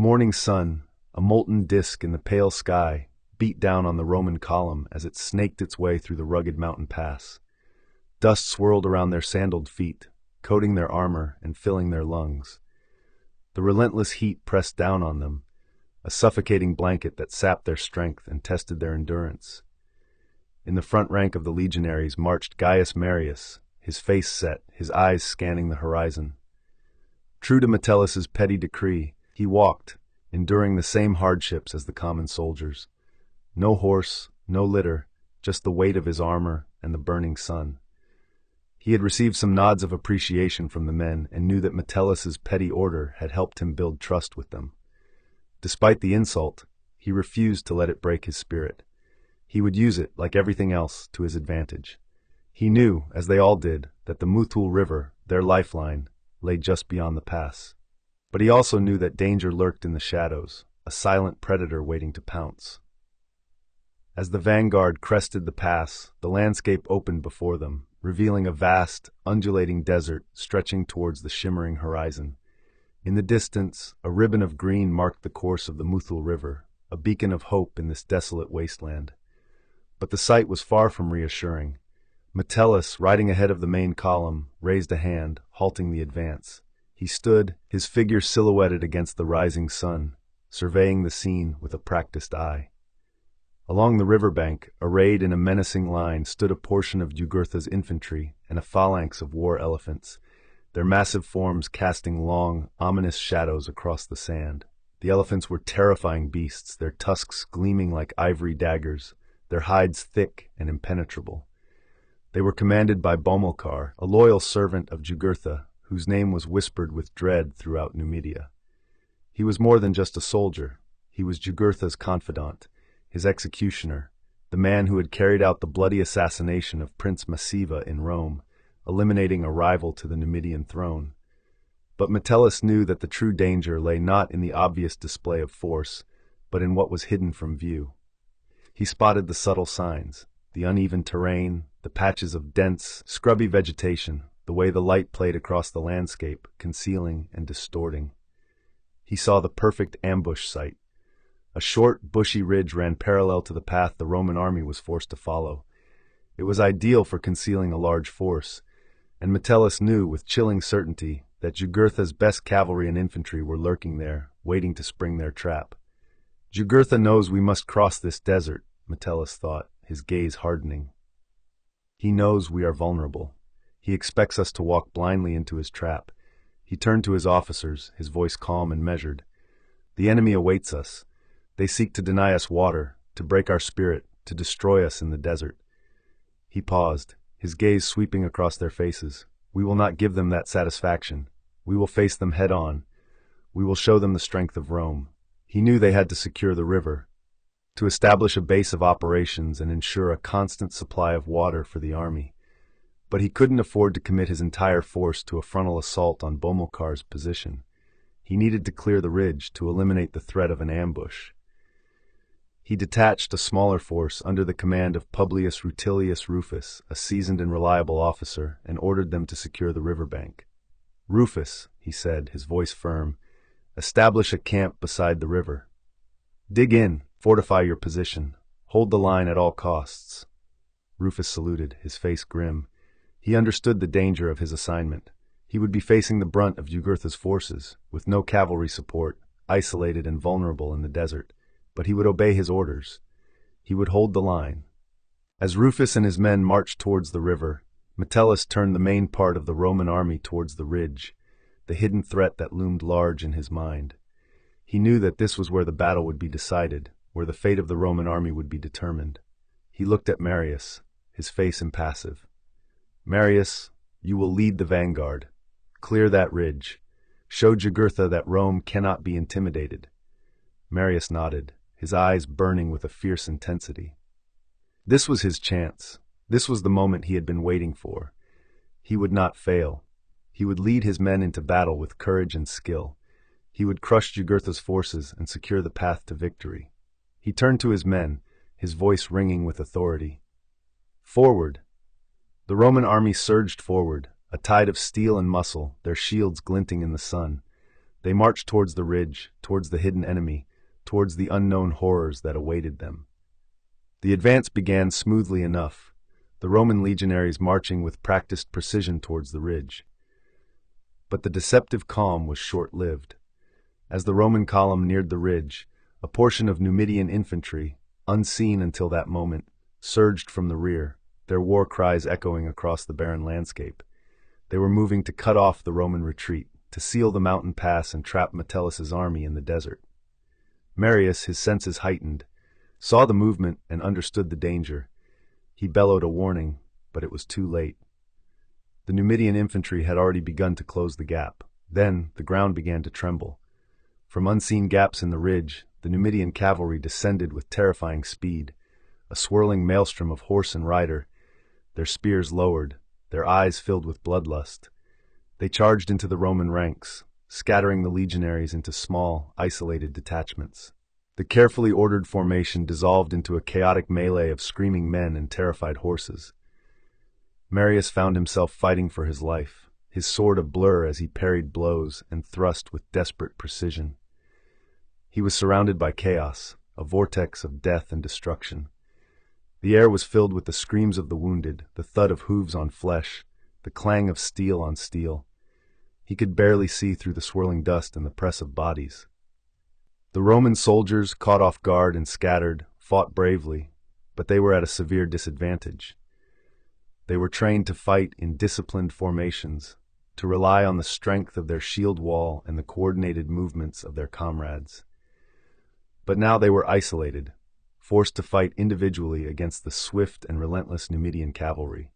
morning sun, a molten disk in the pale sky, beat down on the Roman column as it snaked its way through the rugged mountain pass. Dust swirled around their sandaled feet, coating their armor and filling their lungs. The relentless heat pressed down on them, a suffocating blanket that sapped their strength and tested their endurance. In the front rank of the legionaries marched Gaius Marius, his face set, his eyes scanning the horizon. True to Metellus' petty decree, he walked, enduring the same hardships as the common soldiers. No horse, no litter, just the weight of his armor and the burning sun. He had received some nods of appreciation from the men and knew that Metellus' petty order had helped him build trust with them. Despite the insult, he refused to let it break his spirit. He would use it, like everything else, to his advantage. He knew, as they all did, that the Muthul River, their lifeline, lay just beyond the pass. But he also knew that danger lurked in the shadows, a silent predator waiting to pounce. As the vanguard crested the pass, the landscape opened before them, revealing a vast, undulating desert stretching towards the shimmering horizon. In the distance, a ribbon of green marked the course of the Muthul River, a beacon of hope in this desolate wasteland. But the sight was far from reassuring. Metellus, riding ahead of the main column, raised a hand, halting the advance. He stood, his figure silhouetted against the rising sun, surveying the scene with a practiced eye. Along the riverbank, arrayed in a menacing line, stood a portion of Jugurtha's infantry and a phalanx of war elephants, their massive forms casting long, ominous shadows across the sand. The elephants were terrifying beasts, their tusks gleaming like ivory daggers, their hides thick and impenetrable. They were commanded by Bomilcar, a loyal servant of Jugurtha, whose name was whispered with dread throughout Numidia. He was more than just a soldier. He was Jugurtha's confidant, his executioner, the man who had carried out the bloody assassination of Prince Massiva in Rome, eliminating a rival to the Numidian throne. But Metellus knew that the true danger lay not in the obvious display of force, but in what was hidden from view. He spotted the subtle signs, the uneven terrain, the patches of dense, scrubby vegetation, the way the light played across the landscape, concealing and distorting. He saw the perfect ambush site. A short, bushy ridge ran parallel to the path the Roman army was forced to follow. It was ideal for concealing a large force, and Metellus knew with chilling certainty that Jugurtha's best cavalry and infantry were lurking there, waiting to spring their trap. Jugurtha knows we must cross this desert, Metellus thought, his gaze hardening. He knows we are vulnerable. He expects us to walk blindly into his trap. He turned to his officers, his voice calm and measured. The enemy awaits us. They seek to deny us water, to break our spirit, to destroy us in the desert. He paused, his gaze sweeping across their faces. We will not give them that satisfaction. We will face them head on. We will show them the strength of Rome. He knew they had to secure the river, to establish a base of operations and ensure a constant supply of water for the army. But he couldn't afford to commit his entire force to a frontal assault on Bomilcar's position. He needed to clear the ridge to eliminate the threat of an ambush. He detached a smaller force under the command of Publius Rutilius Rufus, a seasoned and reliable officer, and ordered them to secure the riverbank. "Rufus," he said, his voice firm, "establish a camp beside the river. Dig in, fortify your position, hold the line at all costs." Rufus saluted, his face grim. He understood the danger of his assignment. He would be facing the brunt of Jugurtha's forces, with no cavalry support, isolated and vulnerable in the desert. But he would obey his orders. He would hold the line. As Rufus and his men marched towards the river, Metellus turned the main part of the Roman army towards the ridge, the hidden threat that loomed large in his mind. He knew that this was where the battle would be decided, where the fate of the Roman army would be determined. He looked at Marius, his face impassive. "Marius, you will lead the vanguard. Clear that ridge. Show Jugurtha that Rome cannot be intimidated." Marius nodded, his eyes burning with a fierce intensity. This was his chance. This was the moment he had been waiting for. He would not fail. He would lead his men into battle with courage and skill. He would crush Jugurtha's forces and secure the path to victory. He turned to his men, his voice ringing with authority. "Forward!" The Roman army surged forward, a tide of steel and muscle, their shields glinting in the sun. They marched towards the ridge, towards the hidden enemy, towards the unknown horrors that awaited them. The advance began smoothly enough, the Roman legionaries marching with practiced precision towards the ridge. But the deceptive calm was short-lived. As the Roman column neared the ridge, a portion of Numidian infantry, unseen until that moment, surged from the rear, their war cries echoing across the barren landscape. They were moving to cut off the Roman retreat, to seal the mountain pass and trap Metellus' army in the desert. Marius, his senses heightened, saw the movement and understood the danger. He bellowed a warning, but it was too late. The Numidian infantry had already begun to close the gap. Then the ground began to tremble. From unseen gaps in the ridge, the Numidian cavalry descended with terrifying speed, a swirling maelstrom of horse and rider, their spears lowered, their eyes filled with bloodlust. They charged into the Roman ranks, scattering the legionaries into small, isolated detachments. The carefully ordered formation dissolved into a chaotic melee of screaming men and terrified horses. Marius found himself fighting for his life, his sword a blur as he parried blows and thrust with desperate precision. He was surrounded by chaos, a vortex of death and destruction. The air was filled with the screams of the wounded, the thud of hooves on flesh, the clang of steel on steel. He could barely see through the swirling dust and the press of bodies. The Roman soldiers, caught off guard and scattered, fought bravely, but they were at a severe disadvantage. They were trained to fight in disciplined formations, to rely on the strength of their shield wall and the coordinated movements of their comrades. But now they were isolated, forced to fight individually against the swift and relentless Numidian cavalry.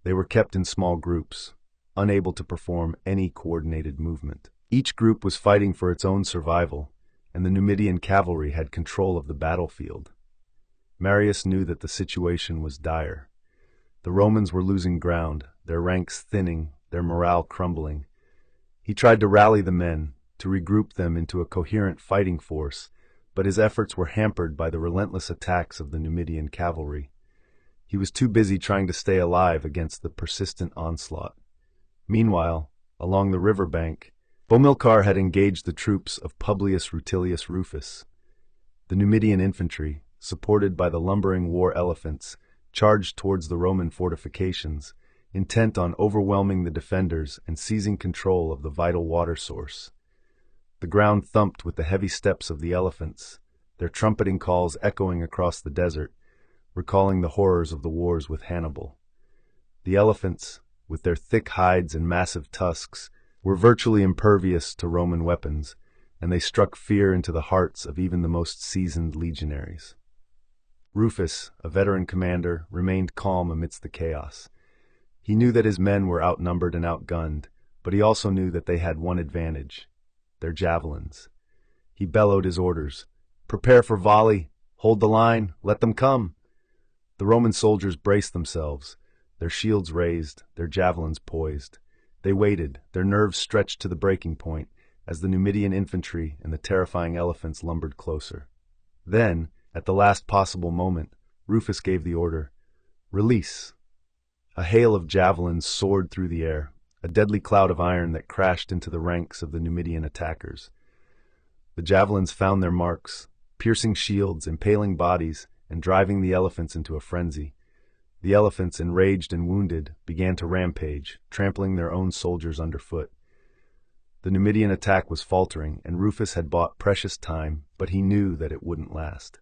They were kept in small groups, unable to perform any coordinated movement. Each group was fighting for its own survival, and the Numidian cavalry had control of the battlefield. Marius knew that the situation was dire. The Romans were losing ground, their ranks thinning, their morale crumbling. He tried to rally the men, to regroup them into a coherent fighting force, but his efforts were hampered by the relentless attacks of the Numidian cavalry. He was too busy trying to stay alive against the persistent onslaught. Meanwhile, along the river bank, Bomilcar had engaged the troops of Publius Rutilius Rufus. The Numidian infantry, supported by the lumbering war elephants, charged towards the Roman fortifications, intent on overwhelming the defenders and seizing control of the vital water source. The ground thumped with the heavy steps of the elephants, their trumpeting calls echoing across the desert, recalling the horrors of the wars with Hannibal. The elephants, with their thick hides and massive tusks, were virtually impervious to Roman weapons, and they struck fear into the hearts of even the most seasoned legionaries. Rufus, a veteran commander, remained calm amidst the chaos. He knew that his men were outnumbered and outgunned, but he also knew that they had one advantage: their javelins. He bellowed his orders. "Prepare for volley! Hold the line! Let them come!" The Roman soldiers braced themselves, their shields raised, their javelins poised. They waited, their nerves stretched to the breaking point, as the Numidian infantry and the terrifying elephants lumbered closer. Then, at the last possible moment, Rufus gave the order, "Release!" A hail of javelins soared through the air, a deadly cloud of iron that crashed into the ranks of the Numidian attackers. The javelins found their marks, piercing shields, impaling bodies, and driving the elephants into a frenzy. The elephants, enraged and wounded, began to rampage, trampling their own soldiers underfoot. The Numidian attack was faltering, and Rufus had bought precious time, but he knew that it wouldn't last.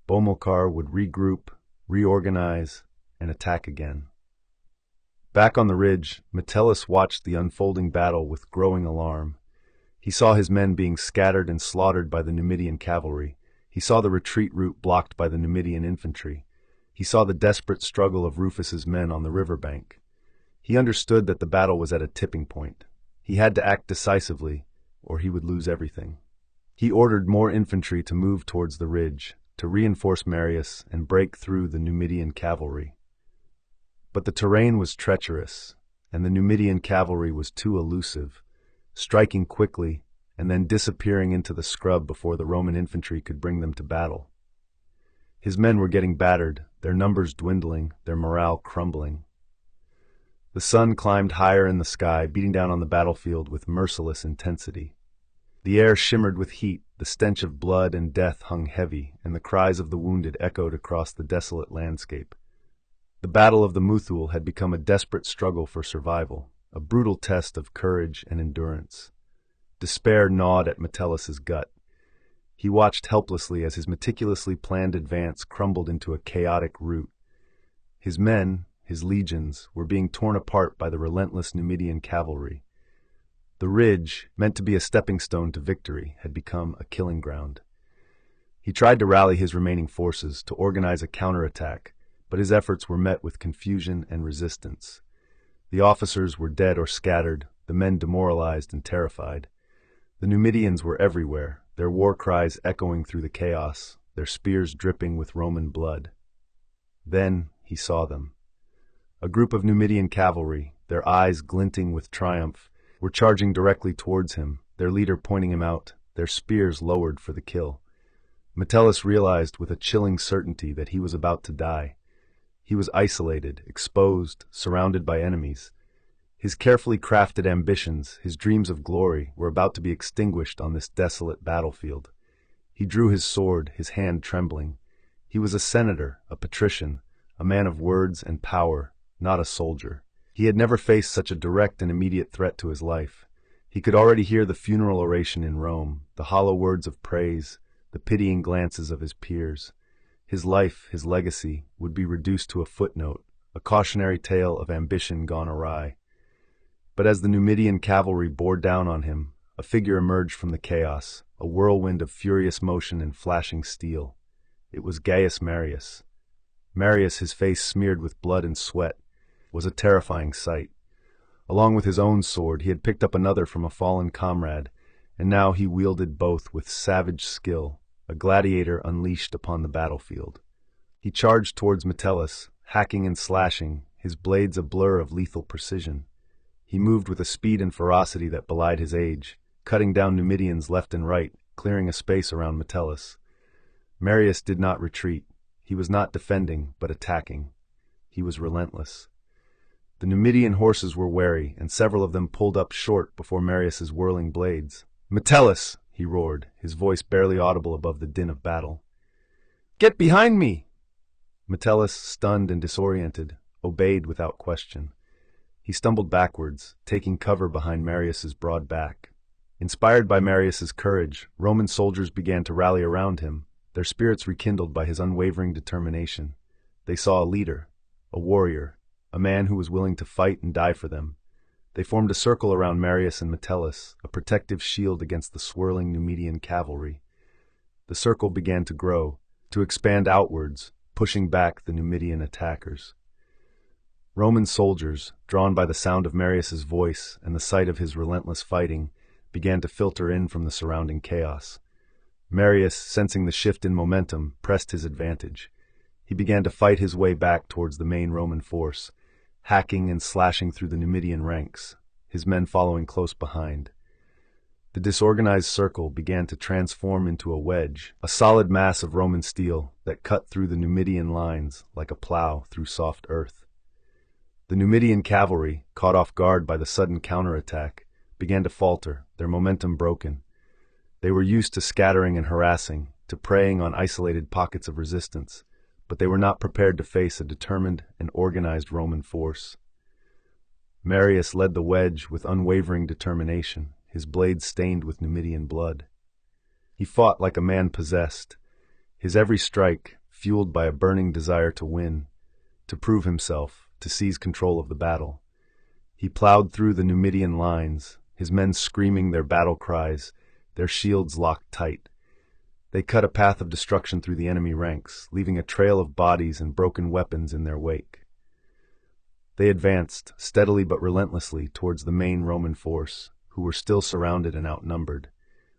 Bomilcar would regroup, reorganize, and attack again. Back on the ridge, Metellus watched the unfolding battle with growing alarm. He saw his men being scattered and slaughtered by the Numidian cavalry. He saw the retreat route blocked by the Numidian infantry. He saw the desperate struggle of Rufus's men on the river bank. He understood that the battle was at a tipping point. He had to act decisively, or he would lose everything. He ordered more infantry to move towards the ridge, to reinforce Marius and break through the Numidian cavalry. But the terrain was treacherous, and the Numidian cavalry was too elusive, striking quickly and then disappearing into the scrub before the Roman infantry could bring them to battle. His men were getting battered, their numbers dwindling, their morale crumbling. The sun climbed higher in the sky, beating down on the battlefield with merciless intensity. The air shimmered with heat, the stench of blood and death hung heavy, and the cries of the wounded echoed across the desolate landscape. The Battle of the Muthul had become a desperate struggle for survival, a brutal test of courage and endurance. Despair gnawed at Metellus's gut. He watched helplessly as his meticulously planned advance crumbled into a chaotic rout. His men, his legions, were being torn apart by the relentless Numidian cavalry. The ridge, meant to be a stepping stone to victory, had become a killing ground. He tried to rally his remaining forces, to organize a counterattack, but his efforts were met with confusion and resistance. The officers were dead or scattered, the men demoralized and terrified. The Numidians were everywhere, their war cries echoing through the chaos, their spears dripping with Roman blood. Then he saw them. A group of Numidian cavalry, their eyes glinting with triumph, were charging directly towards him, their leader pointing him out, their spears lowered for the kill. Metellus realized with a chilling certainty that he was about to die. He was isolated, exposed, surrounded by enemies. His carefully crafted ambitions, his dreams of glory, were about to be extinguished on this desolate battlefield. He drew his sword, his hand trembling. He was a senator, a patrician, a man of words and power, not a soldier. He had never faced such a direct and immediate threat to his life. He could already hear the funeral oration in Rome, the hollow words of praise, the pitying glances of his peers. His life, his legacy, would be reduced to a footnote, a cautionary tale of ambition gone awry. But as the Numidian cavalry bore down on him, a figure emerged from the chaos, a whirlwind of furious motion and flashing steel. It was Gaius Marius. Marius, his face smeared with blood and sweat, was a terrifying sight. Along with his own sword, he had picked up another from a fallen comrade, and now he wielded both with savage skill, a gladiator unleashed upon the battlefield. He charged towards Metellus, hacking and slashing, his blades a blur of lethal precision. He moved with a speed and ferocity that belied his age, cutting down Numidians left and right, clearing a space around Metellus. Marius did not retreat. He was not defending, but attacking. He was relentless. The Numidian horses were wary, and several of them pulled up short before Marius's whirling blades. "Metellus!" he roared, his voice barely audible above the din of battle. "Get behind me!" Metellus, stunned and disoriented, obeyed without question. He stumbled backwards, taking cover behind Marius's broad back. Inspired by Marius's courage, Roman soldiers began to rally around him, their spirits rekindled by his unwavering determination. They saw a leader, a warrior, a man who was willing to fight and die for them. They formed a circle around Marius and Metellus, a protective shield against the swirling Numidian cavalry. The circle began to grow, to expand outwards, pushing back the Numidian attackers. Roman soldiers, drawn by the sound of Marius's voice and the sight of his relentless fighting, began to filter in from the surrounding chaos. Marius, sensing the shift in momentum, pressed his advantage. He began to fight his way back towards the main Roman force, hacking and slashing through the Numidian ranks, his men following close behind. The disorganized circle began to transform into a wedge, a solid mass of Roman steel that cut through the Numidian lines like a plow through soft earth. The Numidian cavalry, caught off guard by the sudden counterattack, began to falter, their momentum broken. They were used to scattering and harassing, to preying on isolated pockets of resistance, but they were not prepared to face a determined and organized Roman force. Marius led the wedge with unwavering determination, his blades stained with Numidian blood. He fought like a man possessed, his every strike fueled by a burning desire to win, to prove himself, to seize control of the battle. He plowed through the Numidian lines, his men screaming their battle cries, their shields locked tight. They cut a path of destruction through the enemy ranks, leaving a trail of bodies and broken weapons in their wake. They advanced, steadily but relentlessly, towards the main Roman force, who were still surrounded and outnumbered.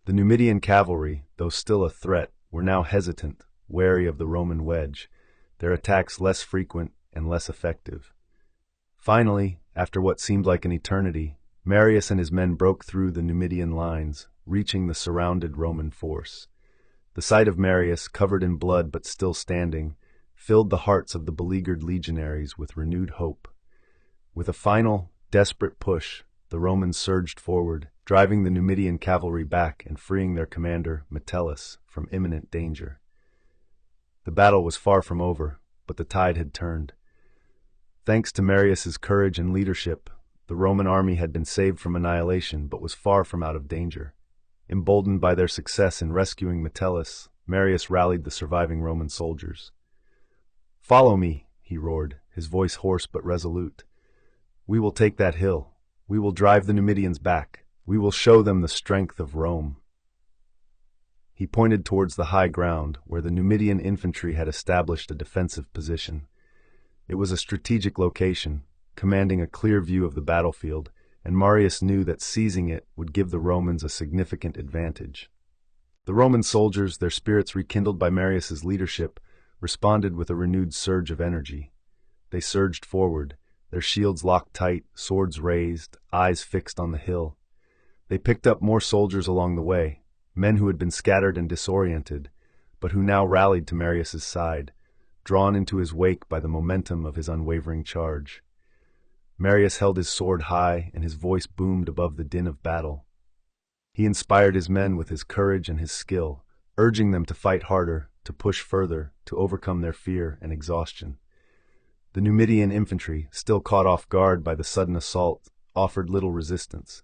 The Numidian cavalry, though still a threat, were now hesitant, wary of the Roman wedge, their attacks less frequent and less effective. Finally, after what seemed like an eternity, Marius and his men broke through the Numidian lines, reaching the surrounded Roman force. The sight of Marius, covered in blood but still standing, filled the hearts of the beleaguered legionaries with renewed hope. With a final, desperate push, the Romans surged forward, driving the Numidian cavalry back and freeing their commander, Metellus, from imminent danger. The battle was far from over, but the tide had turned. Thanks to Marius's courage and leadership, the Roman army had been saved from annihilation but was far from out of danger. Emboldened by their success in rescuing Metellus, Marius rallied the surviving Roman soldiers. "Follow me," he roared, his voice hoarse but resolute. "We will take that hill. We will drive the Numidians back. We will show them the strength of Rome." He pointed towards the high ground, where the Numidian infantry had established a defensive position. It was a strategic location, commanding a clear view of the battlefield, and Marius knew that seizing it would give the Romans a significant advantage. The Roman soldiers, their spirits rekindled by Marius's leadership, responded with a renewed surge of energy. They surged forward, their shields locked tight, swords raised, eyes fixed on the hill. They picked up more soldiers along the way, men who had been scattered and disoriented, but who now rallied to Marius's side, drawn into his wake by the momentum of his unwavering charge. Marius held his sword high, and his voice boomed above the din of battle. He inspired his men with his courage and his skill, urging them to fight harder, to push further, to overcome their fear and exhaustion. The Numidian infantry, still caught off guard by the sudden assault, offered little resistance.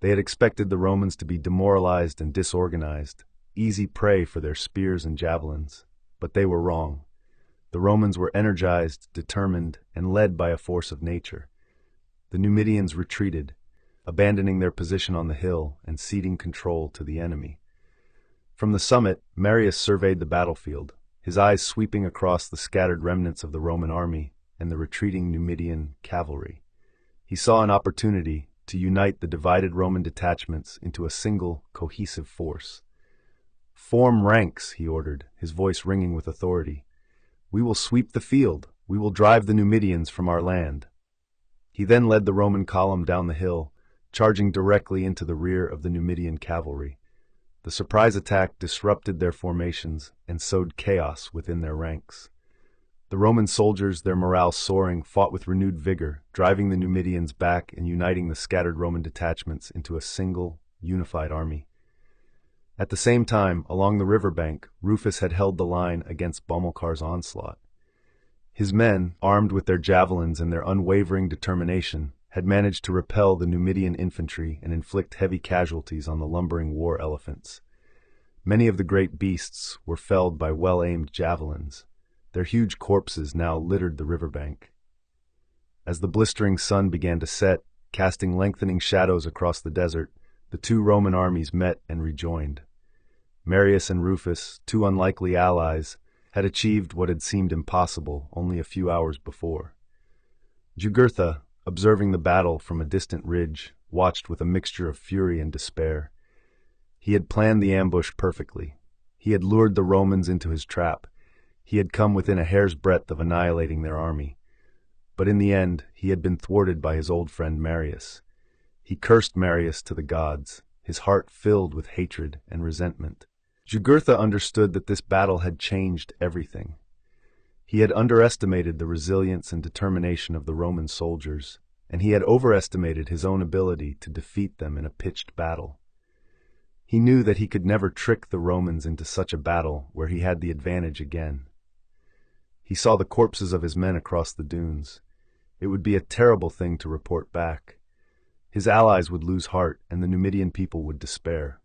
They had expected the Romans to be demoralized and disorganized, easy prey for their spears and javelins. But they were wrong. The Romans were energized, determined, and led by a force of nature. The Numidians retreated, abandoning their position on the hill and ceding control to the enemy. From the summit, Marius surveyed the battlefield, his eyes sweeping across the scattered remnants of the Roman army and the retreating Numidian cavalry. He saw an opportunity to unite the divided Roman detachments into a single, cohesive force. "Form ranks," he ordered, his voice ringing with authority. "We will sweep the field. We will drive the Numidians from our land." He then led the Roman column down the hill, charging directly into the rear of the Numidian cavalry. The surprise attack disrupted their formations and sowed chaos within their ranks. The Roman soldiers, their morale soaring, fought with renewed vigor, driving the Numidians back and uniting the scattered Roman detachments into a single, unified army. At the same time, along the riverbank, Rufus had held the line against Bomilcar's onslaught. His men, armed with their javelins and their unwavering determination, had managed to repel the Numidian infantry and inflict heavy casualties on the lumbering war elephants. Many of the great beasts were felled by well-aimed javelins. Their huge corpses now littered the riverbank. As the blistering sun began to set, casting lengthening shadows across the desert, the two Roman armies met and rejoined. Marius and Rufus, two unlikely allies, had achieved what had seemed impossible only a few hours before. Jugurtha, observing the battle from a distant ridge, watched with a mixture of fury and despair. He had planned the ambush perfectly. He had lured the Romans into his trap. He had come within a hair's breadth of annihilating their army. But in the end, he had been thwarted by his old friend Marius. He cursed Marius to the gods, his heart filled with hatred and resentment. Jugurtha understood that this battle had changed everything. He had underestimated the resilience and determination of the Roman soldiers, and he had overestimated his own ability to defeat them in a pitched battle. He knew that he could never trick the Romans into such a battle where he had the advantage again. He saw the corpses of his men across the dunes. It would be a terrible thing to report back. His allies would lose heart, and the Numidian people would despair.